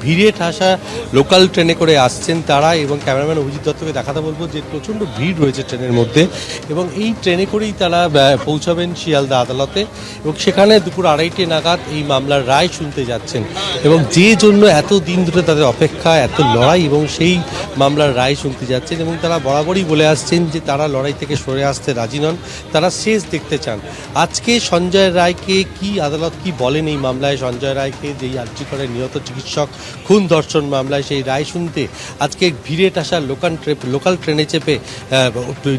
ভিড়ে ঠাসা লোকাল ট্রেনে করে আসছেন তারা, এবং ক্যামেরাম্যান অভিজিৎ দত্তকে দেখাতে বলবো যে প্রচণ্ড ভিড় রয়েছে ট্রেনের মধ্যে, এবং এই ট্রেনে করেই তারা পৌঁছাবেন শিয়ালদা আদালতে, এবং সেখানে দুপুর 2:30 নাগাদ এই মামলার রায় শুনতে যাচ্ছেন। এবং যে জন্য এত দিন ধরে তাদের অপেক্ষা, এত লড়াই, এবং সেই মামলার রায় শুনতে যাচ্ছেন, এবং তারা বরাবরই বলে আসছেন যে তারা লড়াই থেকে সরে আসতে রাজি নন, তারা শেষ দেখতে চান। আজকে সঞ্জয় রায়কে কি আদালত কি বলেন এই মামলায়, সঞ্জয় রায়কে যেই আর্জি করে নিহত চিকিৎসক খুন ধর্ষণ মামলায় সেই রায় শুনতে আজকে ভিড়ে টাসা লোকাল ট্রেনে চেপে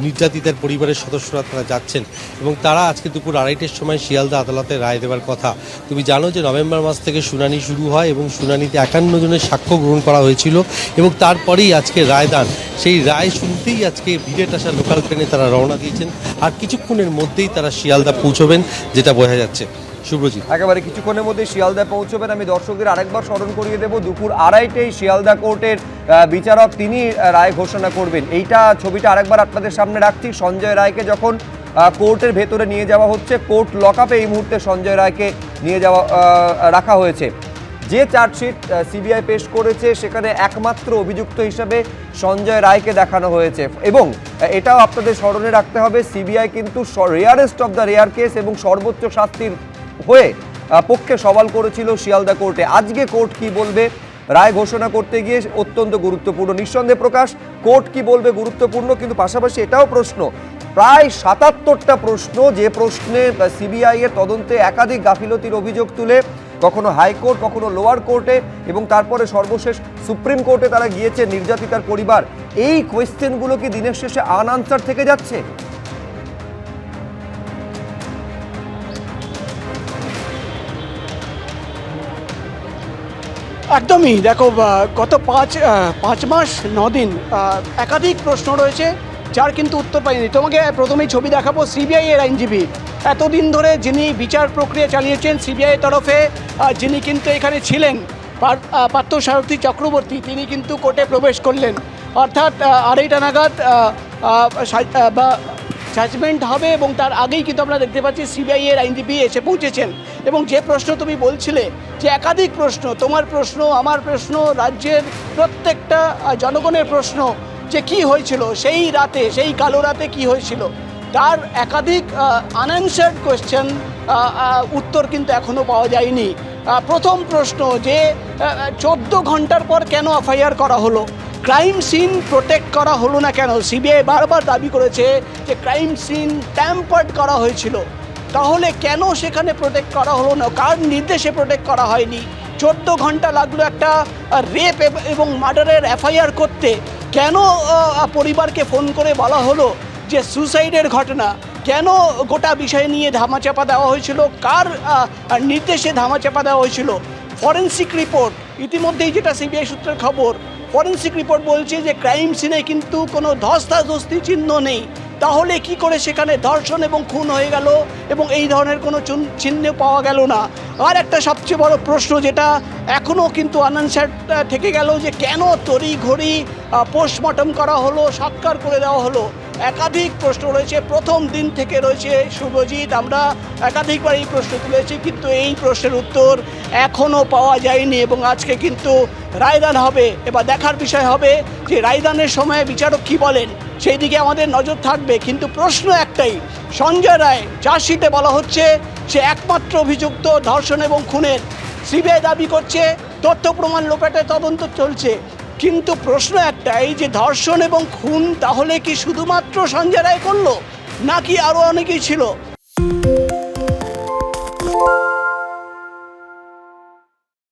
নির্যাতিতার পরিবারের সদস্যরা তারা যাচ্ছেন, এবং তারা আজকে দুপুর 2:30-এর সময় শিয়ালদা আদালতে রায় দেওয়ার কথা। তুমি জানো যে নভেম্বর মাস থেকে শুনানি শুরু হয়, এবং শুনানিতে 51 জনের সাক্ষ্য গ্রহণ করা হয়েছিল, এবং তারপরেই আজকে রায়দান। সেই রায় শুনতেই আজকে ভিড়ে টাসা লোকাল ট্রেনে তারা রওনা দিয়েছেন, আর কিছুক্ষণের মধ্যেই তারা শিয়ালদা পৌঁছবেন যেটা বোঝা যাচ্ছে। শুভ্রজিৎ, একেবারে কিছুক্ষণের মধ্যে শিয়ালদায় পৌঁছবেন। আমি দর্শকদের আরেকবার স্মরণ করিয়ে দেব, দুপুর 2:30টায় শিয়ালদা কোর্টের বিচারক তিনি রায় ঘোষণা করবেন। এইটা ছবিটা আরেকবার আপনাদের সামনে রাখছি। সঞ্জয় রায়কে যখন কোর্টের ভেতরে নিয়ে যাওয়া হচ্ছে, কোর্ট লকআপে এই মুহূর্তে সঞ্জয় রায়কে নিয়ে যাওয়া রাখা হয়েছে। যে চার্জশিট সিবিআই পেশ করেছে সেখানে একমাত্র অভিযুক্ত হিসাবে সঞ্জয় রায়কে দেখানো হয়েছে, এবং এটাও আপনাদের স্মরণে রাখতে হবে সিবিআই কিন্তু rarest of the rare case এবং সর্বোচ্চ শাস্তির হয়ে পক্ষে সওয়াল করেছিল শিয়ালদা কোর্টে। আজকে কোর্ট কি বলবে রায় ঘোষণা করতে গিয়ে অত্যন্ত গুরুত্বপূর্ণ। নিঃসন্দেহে প্রকাশ, কোর্ট কি বলবে গুরুত্বপূর্ণ, কিন্তু পাশাপাশি এটাও প্রশ্ন, প্রায় 77টা প্রশ্ন, যে প্রশ্নে সিবিআই এর তদন্তে একাধিক গাফিলতির অভিযোগ তুলে কখনো হাইকোর্ট, কখনো লোয়ার কোর্টে, এবং তারপরে সর্বশেষ সুপ্রিম কোর্টে তারা গিয়েছে নির্যাতিতার পরিবার। এই কোয়েশ্চেনগুলো কি দিনের শেষে আনআনসার থেকে যাচ্ছে? একদমই। দেখো, গত 5 মাস 9 দিন একাধিক প্রশ্ন রয়েছে যার কিন্তু উত্তর পাইনি। তোমাকে প্রথমেই ছবি দেখাবো সিবিআই এর আইনজীবী, এতদিন ধরে যিনি বিচার প্রক্রিয়া চালিয়েছেন সিবিআই তরফে, যিনি কিন্তু এখানে ছিলেন পার্থসারথী চক্রবর্তী, তিনি কিন্তু কোর্টে প্রবেশ করলেন। অর্থাৎ 2:30 নাগাদ জাজমেন্ট হবে, এবং তার আগেই কিন্তু আমরা দেখতে পাচ্ছি সিবিআই এর আইনজীবী এসে পৌঁছেছেন। এবং যে প্রশ্ন তুমি বলছিলে যে একাধিক প্রশ্ন, তোমার প্রশ্ন, আমার প্রশ্ন, রাজ্যের প্রত্যেকটা জনগণের প্রশ্ন, যে কি হয়েছিল সেই রাতে, সেই কালো রাতে কি হয়েছিল, তার একাধিক আনঅ্যানসার্ড কোয়েশ্চেন, উত্তর কিন্তু এখনও পাওয়া যায়নি। প্রথম প্রশ্ন যে 14 ঘন্টার পর কেন এফআইআর করা হলো, ক্রাইম সিন প্রোটেক্ট করা হলো না কেন? সিবিআই বারবার দাবি করেছে যে ক্রাইম সিন ট্যাম্পার্ড করা হয়েছিল, তাহলে কেন সেখানে প্রোটেক্ট করা হলো না? কার নির্দেশে প্রোটেক্ট করা হয়নি? 14 ঘন্টা লাগলো একটা রেপ এবং মার্ডারের এফআইআর করতে। কেন পরিবারকে ফোন করে বলা হলো যে সুসাইডের ঘটনা? কেন গোটা বিষয় নিয়ে ধামাচাপা দেওয়া হয়েছিল? কার নির্দেশে ধামাচাপা দেওয়া হয়েছিল? ফরেন্সিক রিপোর্ট ইতিমধ্যেই, যেটা সিবিআই সূত্রের খবর, ফরেন্সিক রিপোর্ট বলছে যে ক্রাইম সিনে কিন্তু কোনো ধস্তাধস্তি চিহ্ন নেই। তাহলে কি করে সেখানে ধর্ষণ এবং খুন হয়ে গেল এবং এই ধরনের কোনো চিহ্ন পাওয়া গেল না? আর একটা সবচেয়ে বড় প্রশ্ন যেটা এখনও কিন্তু আনআনসার্ড থেকে গেল, যে কেন তড়িঘড়ি পোস্টমর্টম করা হলো, সৎকার করে দেওয়া হলো? একাধিক প্রশ্ন রয়েছে, প্রথম দিন থেকে রয়েছে শুভজিৎ। আমরা একাধিকবার এই প্রশ্ন তুলেছি, কিন্তু এই প্রশ্নের উত্তর এখনও পাওয়া যায়নি, এবং আজকে কিন্তু রায়দান হবে। এবার দেখার বিষয় হবে যে রায়দানের সময় বিচারক কী বলেন, সেই দিকে আমাদের নজর থাকবে। কিন্তু প্রশ্ন একটাই, সঞ্জয় রায় চার্জশিটে বলা হচ্ছে সে একমাত্র অভিযুক্ত ধর্ষণ এবং খুনের। সিবিআই দাবি করছে তথ্য প্রমাণ লোপাটে তদন্ত চলছে, কিন্তু প্রশ্ন একটাই যে ধর্ষণ এবং খুন তাহলে কি শুধুমাত্র সঞ্জয় রায় করলো, নাকি আরও অনেকেই ছিল?